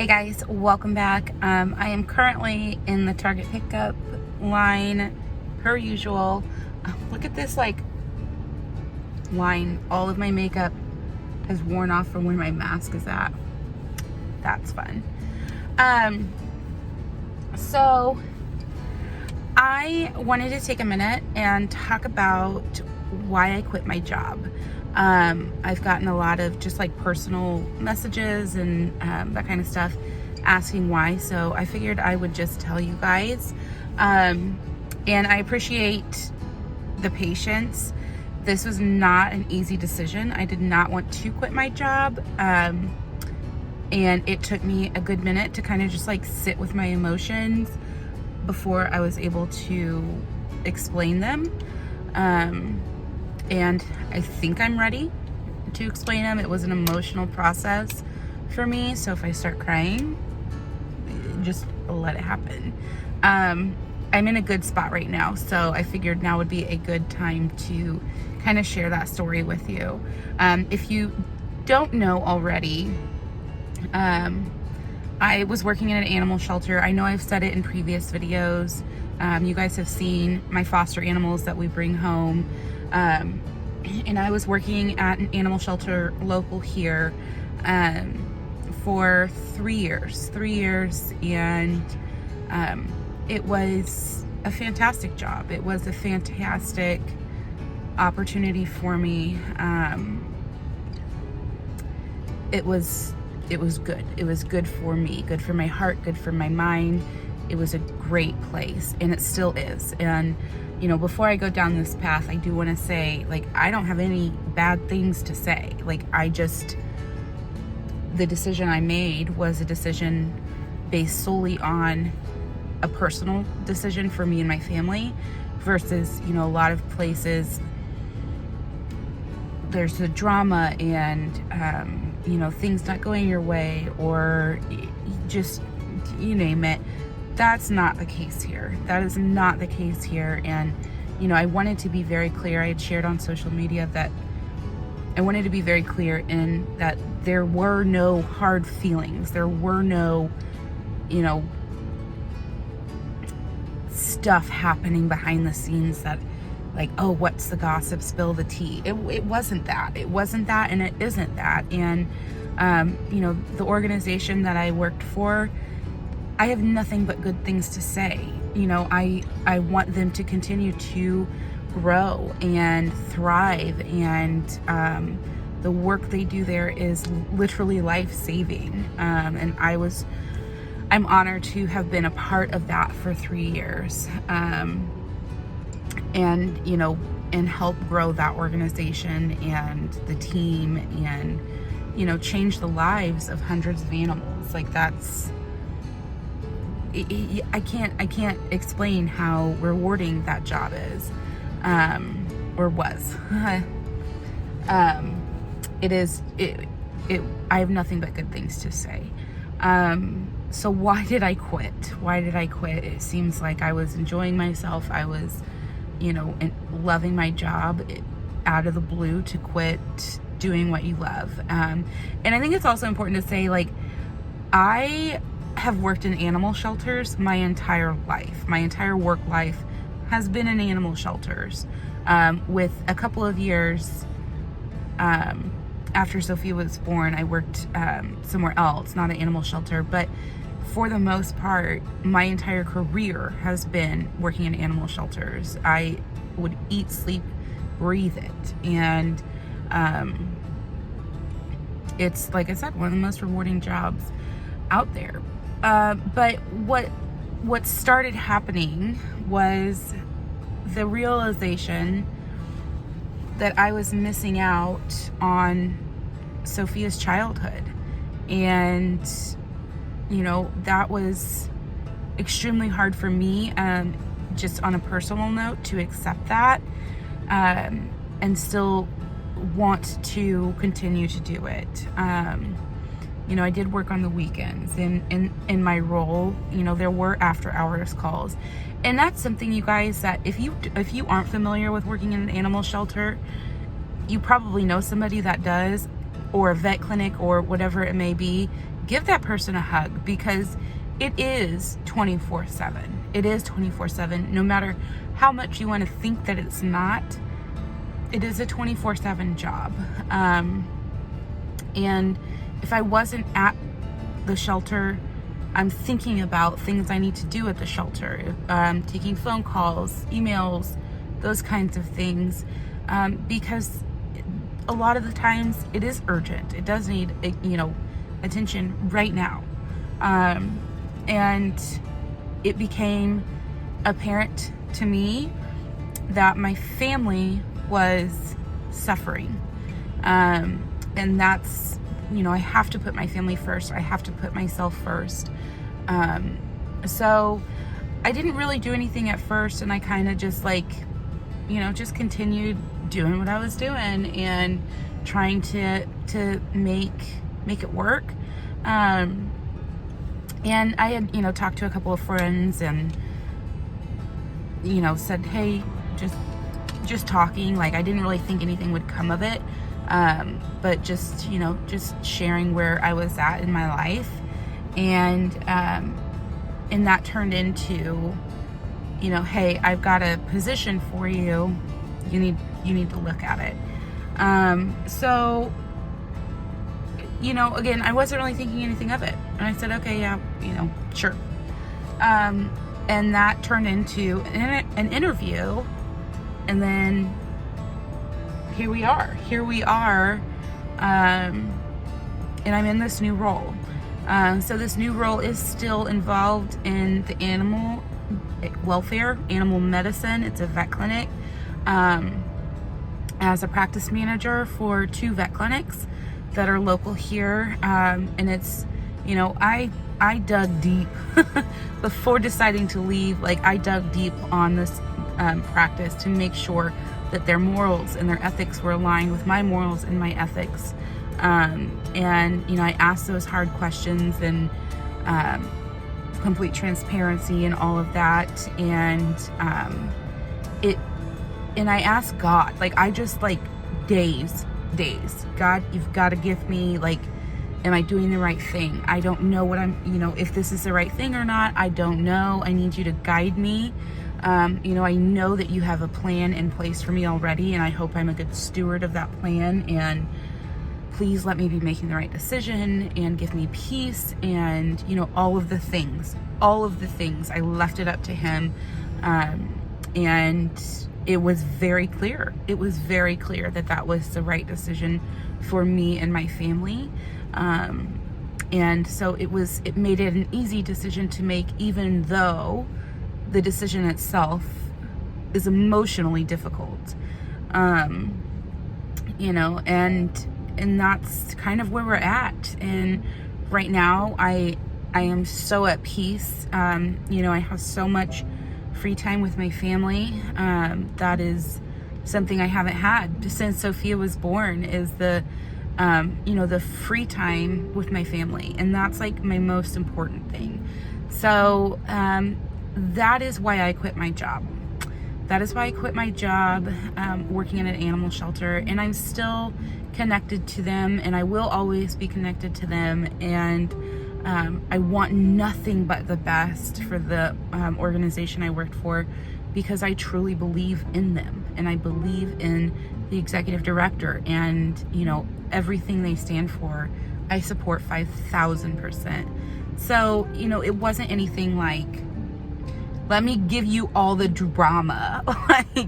Hey guys, welcome back. I am currently in the Target pickup line per usual. Look at this line. All of my makeup has worn off from where my mask is at. That's fun. So I wanted to take a minute and talk about why I quit my job. I've gotten a lot of just personal messages and that kind of stuff asking why, so I figured I would just tell you guys. And I appreciate the patience. This was not an easy decision. I did not want to quit my job, and it took me a good minute to kind of just sit with my emotions before I was able to explain them. And I think I'm ready to explain them. It was an emotional process for me, so if I start crying, just let it happen. I'm in a good spot right now, so I figured now would be a good time to kind of share that story with you. If you don't know already, I was working in an animal shelter. I know I've said it in previous videos. You guys have seen my foster animals that we bring home. And I was working at an animal shelter local here for 3 years. And it was a fantastic job. It was a fantastic opportunity for me. It was good. It was good for me, good for my heart, good for my mind. It was a great place, and it still is. And before I go down this path, I do want to say, I don't have any bad things to say. The decision I made was a decision based solely on a personal decision for me and my family versus, a lot of places there's the drama and, things not going your way, or just, you name it. That's not the case here. That is not the case here. And, I wanted to be very clear. I had shared on social media that I wanted to be very clear in that there were no hard feelings. There were no, stuff happening behind the scenes that oh, what's the gossip, spill the tea. It wasn't that. It wasn't that, and it isn't that. And, the organization that I worked for, I have nothing but good things to say. I want them to continue to grow and thrive, and the work they do there is literally life-saving. And I'm honored to have been a part of that for 3 years. And help grow that organization and the team, and change the lives of hundreds of animals. That's, I can't explain how rewarding that job is, or was. I have nothing but good things to say. So why did I quit? It seems like I was enjoying myself. I was, loving my job. Out of the blue to quit doing what you love. And I think it's also important to say, I have worked in animal shelters my entire life. My entire work life has been in animal shelters, with a couple of years after Sophia was born. I worked somewhere else, not an animal shelter, but for the most part, my entire career has been working in animal shelters. I would eat, sleep, breathe it. And it's, like I said, one of the most rewarding jobs out there. But what started happening was the realization that I was missing out on Sophia's childhood. And that was extremely hard for me, just on a personal note, to accept that, and still want to continue to do it. I did work on the weekends, and in my role, there were after hours calls. And that's something, you guys, that if you aren't familiar with working in an animal shelter, you probably know somebody that does, or a vet clinic, or whatever it may be. give that person a hug, because it is 24/7. It is 24/7. No matter how much you want to think that it's not, it is a 24/7 job. And if I wasn't at the shelter, I'm thinking about things I need to do at the shelter, taking phone calls, emails, those kinds of things, because a lot of the times it is urgent. It does need, attention right now. And it became apparent to me that my family was suffering. And that's, I have to put my family first. I have to put myself first. So I didn't really do anything at first, and I kind of just just continued doing what I was doing and trying to make it work. And I had, talked to a couple of friends and, said, hey, just talking. Like, I didn't really think anything would come of it. But just sharing where I was at in my life. And that turned into, hey, I've got a position for you. You need to look at it. So, again, I wasn't really thinking anything of it. And I said, okay, yeah, sure. And that turned into an interview. And then here we are. And I'm in this new role. So this new role is still involved in the animal welfare, animal medicine. It's a vet clinic. As a practice manager for 2 vet clinics that are local here. And it's, I dug deep before deciding to leave. Like, I dug deep on this practice to make sure that their morals and their ethics were aligned with my morals and my ethics. And, I asked those hard questions and complete transparency and all of that. And I asked God, I just days, God, you've got to give me, am I doing the right thing? I don't know what if this is the right thing or not. I don't know. I need you to guide me. I know that you have a plan in place for me already, and I hope I'm a good steward of that plan. And please let me be making the right decision and give me peace and, all of the things. I left it up to him. And it was very clear. It was very clear that that was the right decision for me and my family. And so it made it an easy decision to make, even though the decision itself is emotionally difficult. And that's kind of where we're at. And right now I am so at peace. I have so much free time with my family. That is something I haven't had since Sophia was born, is the free time with my family. And that's my most important thing. So, that is why I quit my job. Working in an animal shelter, and I'm still connected to them, and I will always be connected to them. And I want nothing but the best for the organization I worked for, because I truly believe in them, and I believe in the executive director, and everything they stand for. I support 5,000%. So it wasn't anything let me give you all the drama.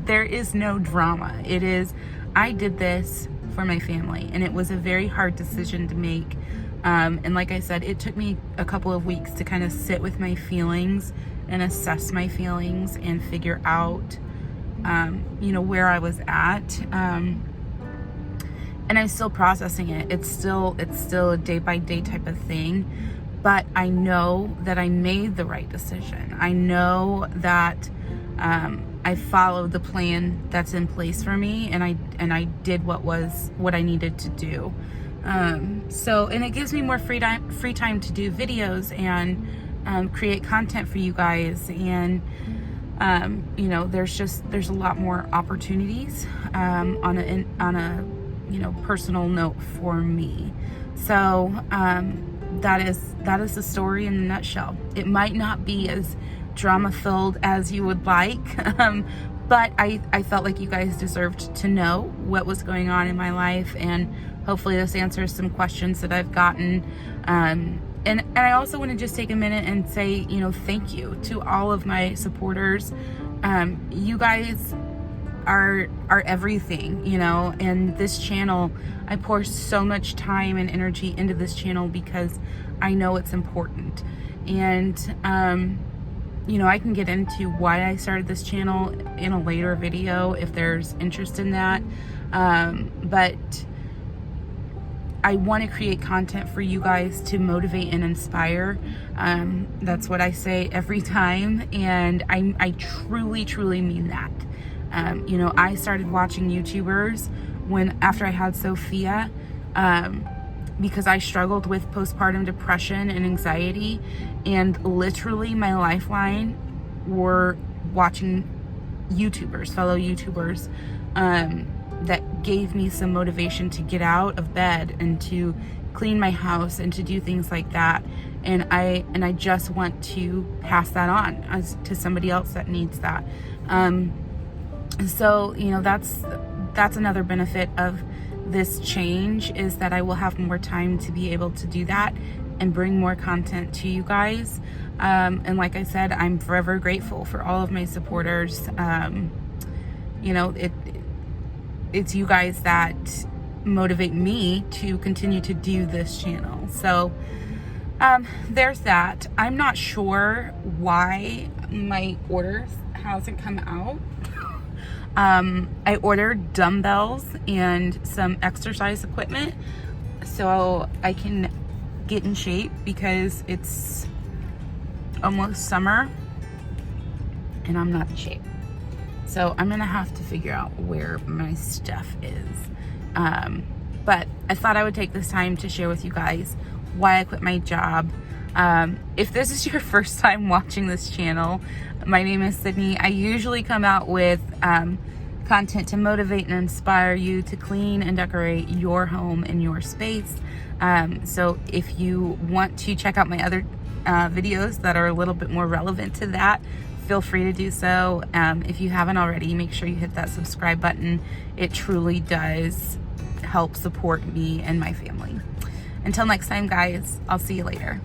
There is no drama. It is, I did this for my family, and it was a very hard decision to make. And like I said, it took me a couple of weeks to kind of sit with my feelings and assess my feelings and figure out, where I was at. And I'm still processing it. It's still a day by day type of thing. But I know that I made the right decision. I know that I followed the plan that's in place for me, and I did what I needed to do. And it gives me more free time to do videos and create content for you guys. And there's a lot more opportunities on a personal note for me. So that is the story in a nutshell. It might not be as drama filled as you would like, but I felt like you guys deserved to know what was going on in my life, and hopefully this answers some questions that I've gotten. And I also want to just take a minute and say, thank you to all of my supporters. You guys are everything, and this channel, I pour so much time and energy into this channel because I know it's important. And I can get into why I started this channel in a later video if there's interest in that, but I want to create content for you guys to motivate and inspire. That's what I say every time, and I truly mean that. I started watching YouTubers after I had Sophia, because I struggled with postpartum depression and anxiety, and literally my lifeline were watching fellow YouTubers, that gave me some motivation to get out of bed and to clean my house and to do things like that. And I just want to pass that on to somebody else that needs that. So that's another benefit of this change, is that I will have more time to be able to do that and bring more content to you guys. And like I said, I'm forever grateful for all of my supporters. It's you guys that motivate me to continue to do this channel. So there's that. I'm not sure why my order hasn't come out. I ordered dumbbells and some exercise equipment so I can get in shape, because it's almost summer and I'm not in shape. So I'm gonna have to figure out where my stuff is. But I thought I would take this time to share with you guys why I quit my job. If this is your first time watching this channel, my name is Sydney. I usually come out with content to motivate and inspire you to clean and decorate your home and your space. So if you want to check out my other videos that are a little bit more relevant to that, feel free to do so. If you haven't already, make sure you hit that subscribe button. It truly does help support me and my family. Until next time, guys, I'll see you later.